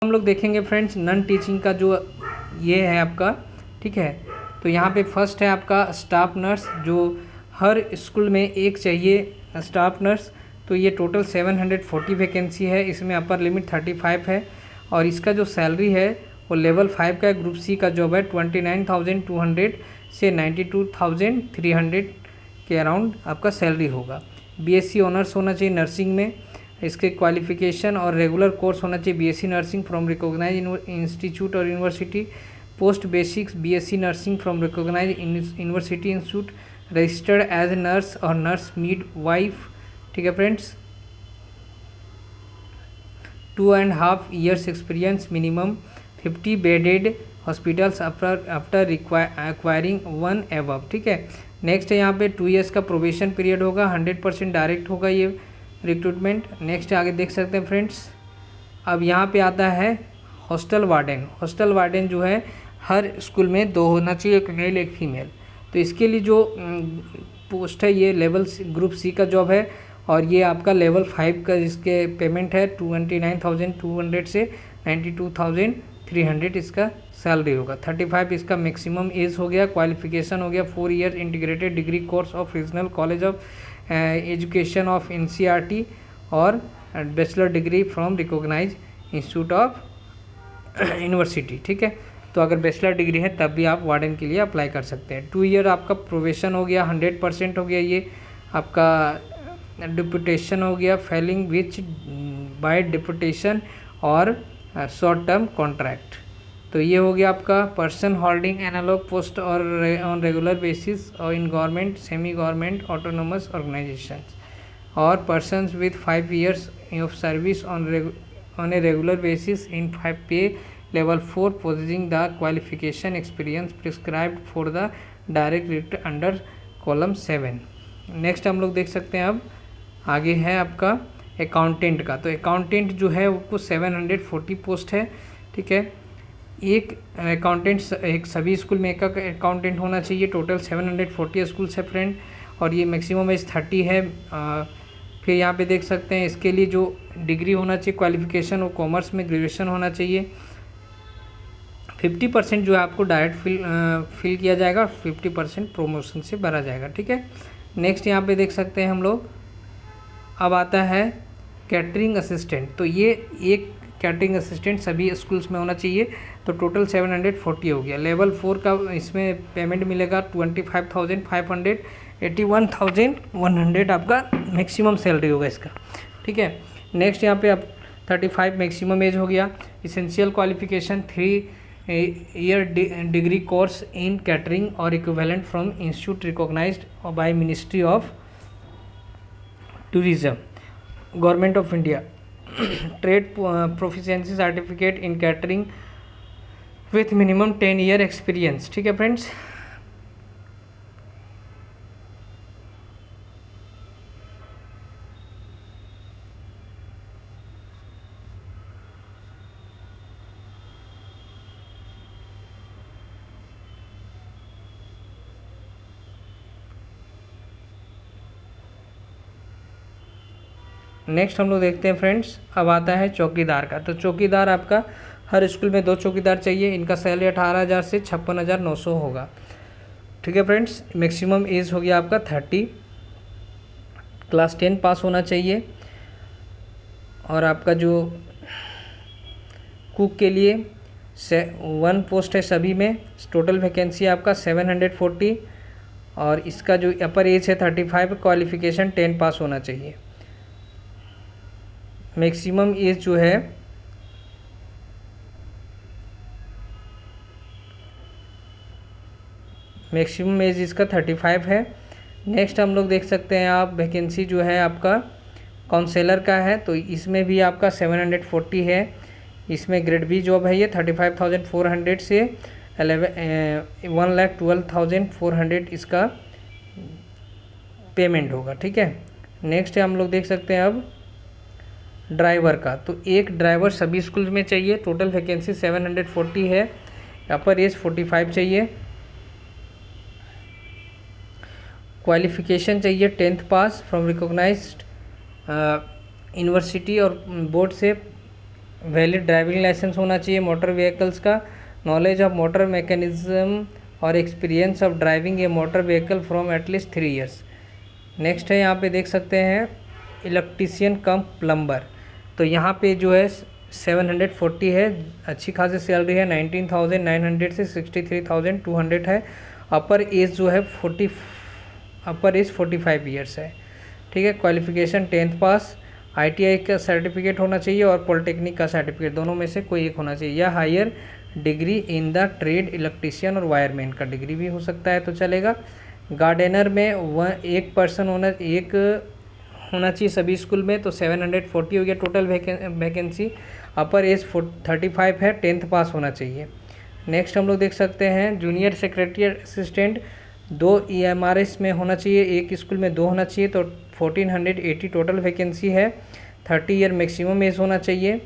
हम लोग देखेंगे फ्रेंड्स नॉन टीचिंग का जो ये है आपका, ठीक है। तो यहाँ पे फर्स्ट है आपका स्टाफ नर्स, जो हर स्कूल में एक चाहिए स्टाफ नर्स। तो ये टोटल 740 वैकेंसी है, इसमें अपर लिमिट 35 है और इसका जो सैलरी है वो लेवल 5 का ग्रुप सी का जॉब है। 29,200 से 92,300 के अराउंड आपका सैलरी होगा। बीएससी ऑनर्स होना चाहिए नर्सिंग में, इसके क्वालिफिकेशन और रेगुलर कोर्स होना चाहिए BSc nursing from recognise institute और university, post basics BSc nursing from recognise university institute, registered as nurse और नर्स मिड वाइफ, ठीक है friends. 2.5 years experience minimum, 50 bedded hospitals after acquiring 1 above, ठीक है। Next है यहाँ पे 2 years का प्रोबेशन पीरियड होगा, 100% डायरेक्ट होगा ये रिक्रूटमेंट। नेक्स्ट आगे देख सकते हैं फ्रेंड्स, अब यहाँ पे आता है हॉस्टल वार्डन। हॉस्टल वार्डन जो है हर स्कूल में 2 होना चाहिए, एक मेल एक फीमेल। तो इसके लिए जो पोस्ट है ये लेवल ग्रुप सी का जॉब है और ये आपका लेवल 5 का इसके पेमेंट है 29,200 से 92,300 इसका सैलरी होगा। 35 इसका मैक्सिमम एज हो गया। क्वालिफिकेशन हो गया 4 year integrated degree course of regional college of education of NCERT और bachelor degree from recognise institute of university, ठीक है। तो अगर बैचलर डिग्री है तब भी आप वार्डन के लिए अप्लाई कर सकते हैं। 2 year आपका प्रोबेशन हो गया, 100% हो गया ये आपका। डिपुटेशन हो गया, फेलिंग विच बाय डिपुटेशन और शॉर्ट टर्म कॉन्ट्रैक्ट। तो ये हो गया आपका पर्सन होल्डिंग एनालॉग पोस्ट और ऑन रेगुलर बेसिस और in government semi government autonomous organisations और persons with 5 years of service on a regular basis in 5 pay level 4 possessing the qualification experience prescribed for the direct recruit under column 7। Next हम लोग देख सकते हैं, अब आगे है आपका अकाउंटेंट का। तो अकाउंटेंट जो है वो 740 पोस्ट है, ठीक है। एक अकाउंटेंट एक सभी स्कूल में एक अकाउंटेंट होना चाहिए। टोटल 740 स्कूल्स है फ्रेंड और ये मैक्सिमम एज 30 है। फिर यहाँ पे देख सकते हैं इसके लिए जो डिग्री होना चाहिए क्वालिफिकेशन वो कॉमर्स में ग्रेजुएशन होना चाहिए। 50% जो है आपको डायरेक्ट फिल किया जाएगा, 50% प्रोमोशन से भरा जाएगा, ठीक है। नेक्स्ट यहाँ पे देख सकते हैं हम लोग, अब आता है कैटरिंग असिस्टेंट। तो ये एक कैटरिंग असिस्टेंट सभी स्कूल्स में होना चाहिए। तो टोटल 740 हो गया। लेवल 4 का इसमें पेमेंट मिलेगा 25,500, 81,100 आपका मैक्सिमम सैलरी होगा इसका, ठीक है। नेक्स्ट यहाँ पे अब 35 मैक्सिमम एज हो गया। Essential qualification 3 year degree course in catering और equivalent from institute recognised by ministry of tourism government of India, trade proficiency certificate in catering with minimum 10 year experience, ठीक है फ्रेंड्स। नेक्स्ट हम लोग देखते हैं friends, अब आता है चौकीदार का। तो चौकीदार आपका हर स्कूल में 2 चौकीदार चाहिए। इनका सैलरी 18,000 से 56,900 होगा, ठीक है फ्रेंड्स। मैक्सिमम एज हो गया आपका 30, क्लास 10 पास होना चाहिए। और आपका जो कुक के लिए 1 पोस्ट है सभी में। टोटल वैकेंसी आपका 740 और इसका जो अपर एज है 35, क्वालिफिकेशन 10 पास होना चाहिए। मैक्सिमम एज जो है मैक्सिमम एज इसका 35 है। नेक्स्ट हम लोग देख सकते हैं, आप वैकेंसी जो है आपका काउंसलर का है। तो इसमें भी आपका 740 है। इसमें ग्रेड बी जॉब है ये। 35,400 से 1,12,400 इसका पेमेंट होगा, ठीक है। नेक्स्ट हम लोग देख सकते हैं अब ड्राइवर का। तो एक ड्राइवर सभी स्कूल में चाहिए। टोटल वैकेंसी 740 है। अपर एज 45 चाहिए। क्वालिफिकेशन चाहिए 10th pass from recognised university और बोर्ड से वैलिड ड्राइविंग लाइसेंस होना चाहिए मोटर व्हीकल्स का, नॉलेज ऑफ मोटर मैकेनिज्म और experience of driving a motor vehicle from at least 3 years. Next है यहाँ पे देख सकते हैं इलेक्ट्रीशियन कम प्लम्बर, तो यहाँ पे जो है 740 है, अच्छी खासी सैलरी है, 19,900 से 63,200 है। अपर एज जो है 45 ईयर्स है, ठीक है। क्वालिफिकेशन 10th पास, ITI का सर्टिफिकेट होना चाहिए और पॉलिटेक्निक का सर्टिफिकेट, दोनों में से कोई एक होना चाहिए, या higher degree in the trade electrician और वायरमैन का डिग्री भी हो सकता है तो चलेगा। गार्डनर में एक पर्सन होना चाहिए सभी स्कूल में, तो 740 हो गया टोटल वैकेंसी। अपर एज 35 है, 10th पास होना चाहिए। नेक्स्ट हम लोग देख सकते हैं जूनियर सेक्रेटरी असिस्टेंट, 2 EMRS में होना चाहिए, एक स्कूल में 2 होना चाहिए, तो 1480 टोटल वैकेंसी है। 30 ईयर मैक्सिमम एज होना चाहिए।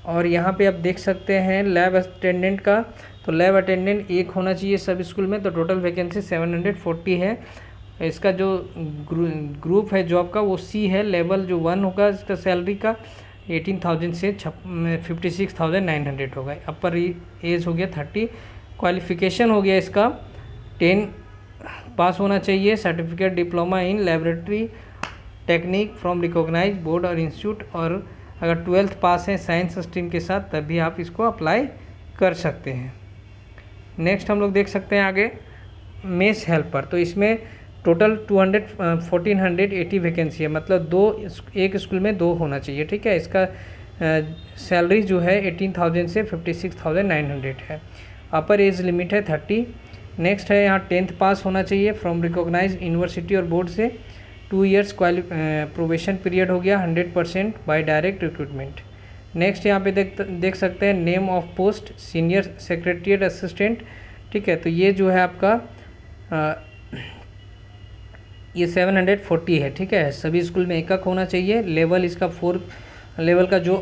और यहाँ पे आप देख सकते हैं लैब अटेंडेंट का, तो लैब अटेंडेंट एक होना चाहिए सब स्कूल में, तो टोटल वैकेंसी 740 है। इसका जो ग्रुप है जॉब का वो C है, लेवल जो 1 होगा इसका सैलरी का 18,000 से 56,900 होगा। अपर एज हो गया 30, क्वालिफिकेशन हो गया इसका 10 पास होना चाहिए, certificate diploma in laboratory technique from recognise board और इंस्टीट्यूट, और अगर 12th पास है साइंस स्ट्रीम के साथ तभी आप इसको अप्लाई कर सकते हैं। नेक्स्ट हम लोग देख सकते हैं आगे मेस हेल्पर, तो इसमें टोटल 1480 वैकेंसी है, मतलब एक स्कूल में 2 होना चाहिए, ठीक है। इसका सैलरी जो है 18,000 से 56,900 है। अपर एज लिमिट है 30। नेक्स्ट है यहाँ 10th पास होना चाहिए फ्रॉम रिकॉग्नाइज यूनिवर्सिटी और बोर्ड से, 2 ईयर्स प्रोबेशन पीरियड हो गया, 100% बाय डायरेक्ट रिक्रूटमेंट। नेक्स्ट यहाँ पे देख सकते हैं name of post senior secretariat assistant, ठीक है। तो ये जो है आपका ये 740 है, ठीक है। सभी स्कूल में एक होना चाहिए। लेवल इसका 4 लेवल का जो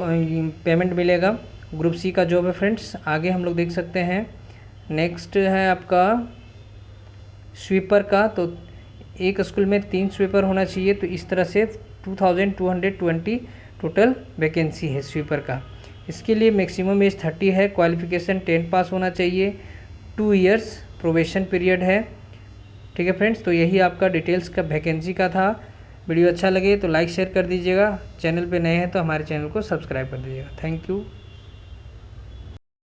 पेमेंट मिलेगा, ग्रुप C का जॉब है फ्रेंड्स। आगे हम लोग देख सकते हैं नेक्स्ट है आपका स्वीपर का, तो एक स्कूल में 3 स्वीपर होना चाहिए, तो इस तरह से 2220 टोटल वैकेंसी है स्वीपर का। इसके लिए मैक्सिमम एज 30 है, क्वालिफिकेशन 10 पास होना चाहिए, 2 ईयर्स प्रोबेशन पीरियड है, ठीक है फ्रेंड्स। तो यही आपका डिटेल्स का वैकेंसी का था। वीडियो अच्छा लगे तो लाइक शेयर कर दीजिएगा, चैनल पे नए हैं तो हमारे चैनल को सब्सक्राइब कर दीजिएगा। Thank you.